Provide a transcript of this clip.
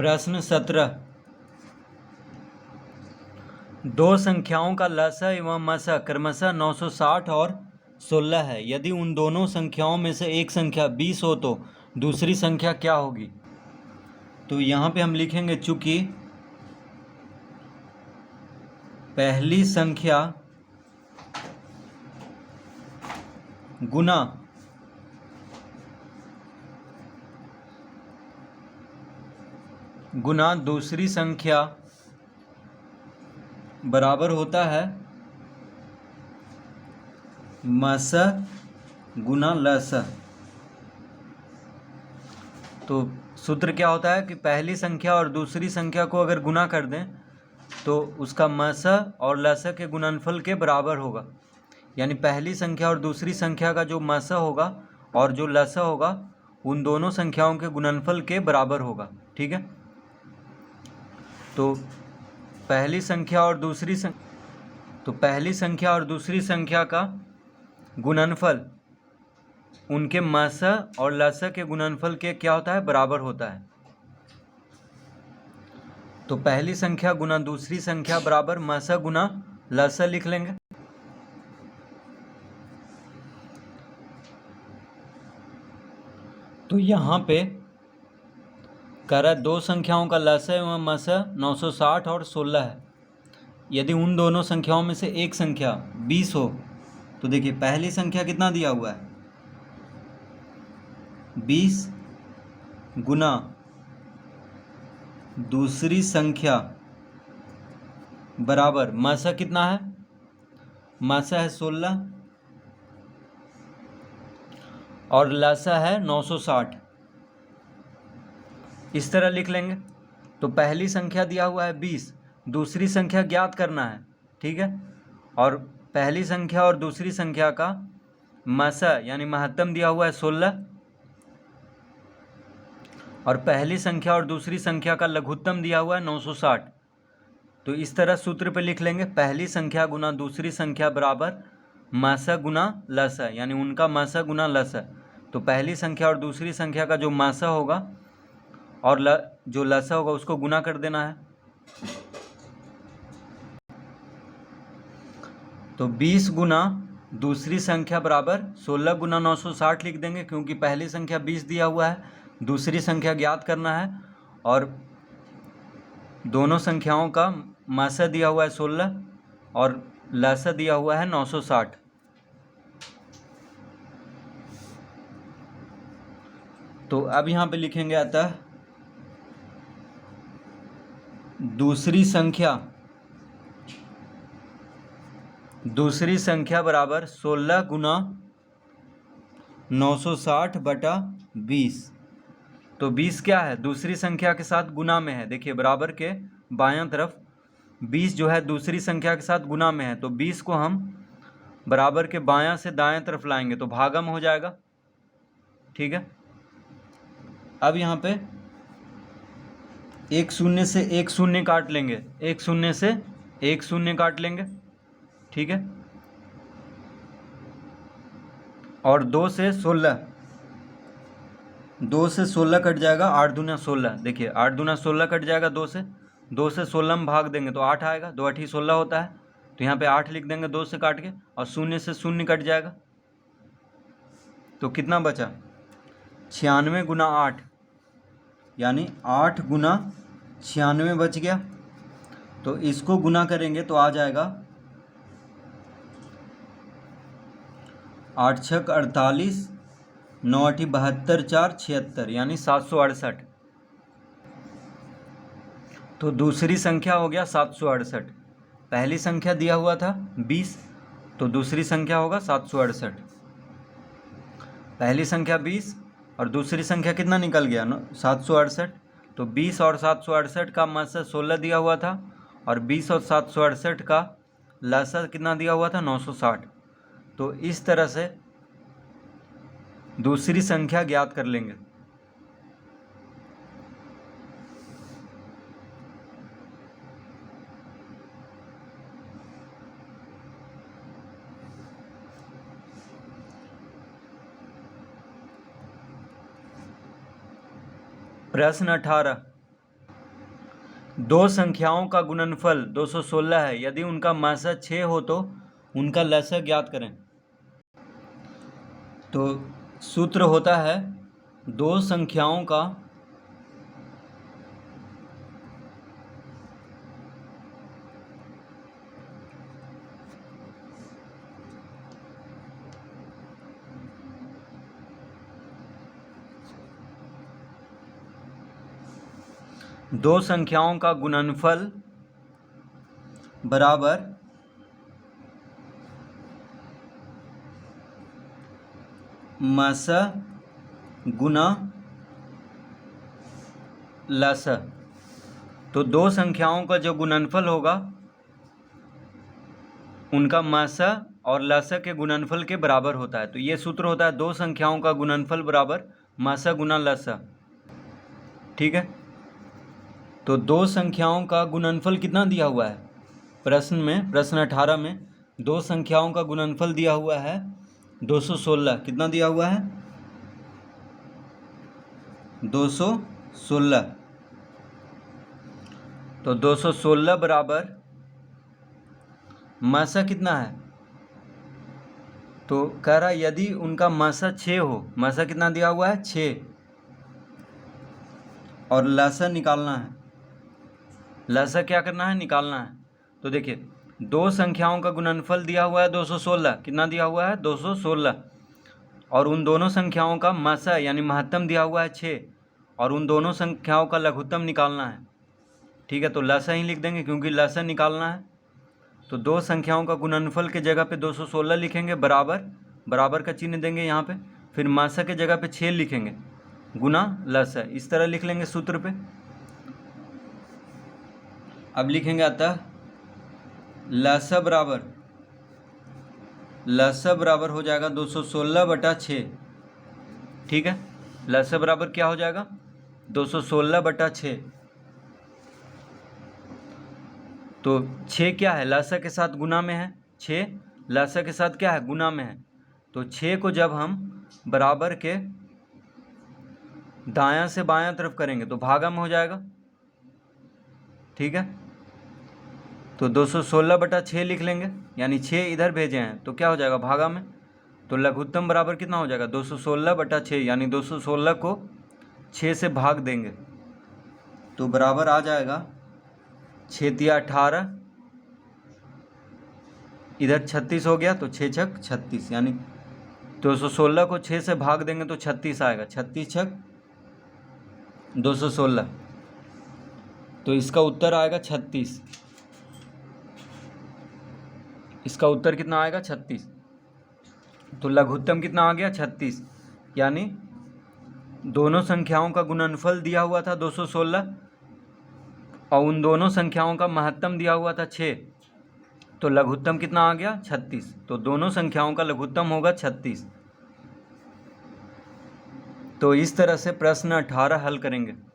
प्रश्न 17। दो संख्याओं का लसा एवं मसा क्रमशः 960 और 16 है। यदि उन दोनों संख्याओं में से एक संख्या 20 हो तो दूसरी संख्या क्या होगी? तो यहाँ पे हम लिखेंगे चूंकि पहली संख्या गुना दूसरी संख्या बराबर होता है मस गुना लस। तो सूत्र क्या होता है कि पहली संख्या और दूसरी संख्या को अगर गुना कर दें तो उसका मस और लस के गुणनफल के बराबर होगा। यानी पहली संख्या और दूसरी संख्या का जो मस होगा और जो लस होगा उन दोनों संख्याओं के गुणनफल के बराबर होगा। ठीक है, तो पहली संख्या और दूसरी संख्या का गुणनफल उनके मस और लस के गुणनफल के क्या होता है? बराबर होता है। तो पहली संख्या गुना दूसरी संख्या बराबर मस गुना लस लिख लेंगे। तो यहाँ पे कह रहा है दो संख्याओं का लस एवं मस 960 और 16 है। यदि उन दोनों संख्याओं में से एक संख्या 20 हो तो देखिए पहली संख्या कितना दिया हुआ है? 20 गुना दूसरी संख्या बराबर मस कितना है? मस है 16 और लसा है 960। इस तरह लिख लेंगे। तो पहली संख्या दिया हुआ है 20, दूसरी संख्या ज्ञात करना है। ठीक है, और पहली संख्या और दूसरी संख्या का मस यानी महत्तम दिया हुआ है 16 और पहली संख्या और दूसरी संख्या का लघुत्तम दिया हुआ है 960। तो इस तरह सूत्र पे लिख लेंगे पहली संख्या गुना दूसरी संख्या बराबर मस गुना लस, यानी उनका मस गुना लस। तो पहली संख्या और दूसरी संख्या का जो मस होगा और जो लसा होगा उसको गुना कर देना है। तो 20 गुना दूसरी संख्या बराबर 16 गुना 960 लिख देंगे, क्योंकि पहली संख्या 20 दिया हुआ है, दूसरी संख्या ज्ञात करना है और दोनों संख्याओं का मस दिया हुआ है 16 और लसा दिया हुआ है 960। तो अब यहाँ पे लिखेंगे अतः दूसरी संख्या बराबर 16 गुना 960 बटा 20। तो 20 क्या है? दूसरी संख्या के साथ गुना में है। देखिए बराबर के बायां तरफ 20 जो है दूसरी संख्या के साथ गुना में है, तो 20 को हम बराबर के बायां से दाएं तरफ लाएंगे तो भागम हो जाएगा। ठीक है, अब यहाँ पे एक शून्य से एक शून्य काट लेंगे, एक शून्य से एक शून्य काट लेंगे। ठीक है, और 2 से 16 कट जाएगा, 8 दूना 16। देखिए 8 दूना 16 कट जाएगा 2 से 16 में भाग देंगे तो 8 आएगा, 2 8 16 होता है। तो यहाँ पे 8 लिख देंगे 2 से काट के, और शून्य से शून्य कट जाएगा तो कितना बचा? 96 गुना 8, यानी 8 गुना 96 बच गया। तो इसको गुना करेंगे तो आ जाएगा 8 छक 48, 9 8 72, 4 76, यानी 768। तो दूसरी संख्या हो गया 768। पहली संख्या दिया हुआ था 20, तो दूसरी संख्या होगा 768। पहली संख्या 20 और दूसरी संख्या कितना निकल गया? 768। तो 20 और 768 का मस 16 दिया हुआ था और 20 और 768 का लसा कितना दिया हुआ था? 960। तो इस तरह से दूसरी संख्या ज्ञात कर लेंगे। प्रश्न 18। दो संख्याओं का गुणनफल 216 है, यदि उनका मासा 6 हो तो उनका लसा ज्ञात करें। तो सूत्र होता है दो संख्याओं का गुणनफल बराबर मासा गुना लसा। तो दो संख्याओं का जो गुणनफल होगा उनका मासा और लसा के गुणनफल के बराबर होता है। तो ये सूत्र होता है दो संख्याओं का गुणनफल बराबर मासा गुना लसा। ठीक है, तो दो संख्याओं का गुणनफल कितना दिया हुआ है प्रश्न 18 में दो संख्याओं का गुणनफल दिया हुआ है 216। कितना दिया हुआ है? 216। तो 216 बराबर मासा कितना है? तो कह रहा है यदि उनका मासा 6 हो, मासा कितना दिया हुआ है? 6, और लसा निकालना है। लसा क्या करना है? निकालना है। तो देखिए दो संख्याओं का गुणनफल दिया हुआ है 216। कितना दिया हुआ है? 216। और उन दोनों संख्याओं का मासा यानी महत्तम दिया हुआ है 6, और उन दोनों संख्याओं का लघुत्तम निकालना है। ठीक है, तो लसा ही लिख देंगे क्योंकि लसा निकालना है। तो दो संख्याओं का गुणनफल के जगह पे 216 लिखेंगे, बराबर का चिन्ह देंगे यहाँ पे, फिर मासा के जगह पे 6 लिखेंगे गुना लसा। इस तरह लिख लेंगे सूत्र पे। अब लिखेंगे अतः लसा बराबर हो जाएगा 216/6। ठीक है, लसा बराबर क्या हो जाएगा? 216/6। तो 6 क्या है? लसा के साथ गुना में है। 6 लसा के साथ क्या है? गुना में है। तो 6 को जब हम बराबर के दायां से बायां तरफ करेंगे तो भागा में हो जाएगा। ठीक है, तो 216/6 लिख लेंगे, यानी 6 इधर भेजे हैं तो क्या हो जाएगा? भागा में। तो लघुत्तम बराबर कितना हो जाएगा? 216/6, यानी 216 को 6 से भाग देंगे तो बराबर आ जाएगा 6 तिया 18, इधर 36 हो गया तो 6 छक 36, यानी 216 को 6 से भाग देंगे तो 36 आएगा। 36 छक 216, तो इसका उत्तर आएगा 36। इसका उत्तर कितना आएगा? 36। तो लघुत्तम कितना आ गया? 36। यानी दोनों संख्याओं का गुणनफल दिया हुआ था 216 और उन दोनों संख्याओं का महत्तम दिया हुआ था 6, तो लघुत्तम कितना आ गया? 36। तो दोनों संख्याओं का लघुत्तम होगा 36। तो इस तरह से प्रश्न 18 हल करेंगे।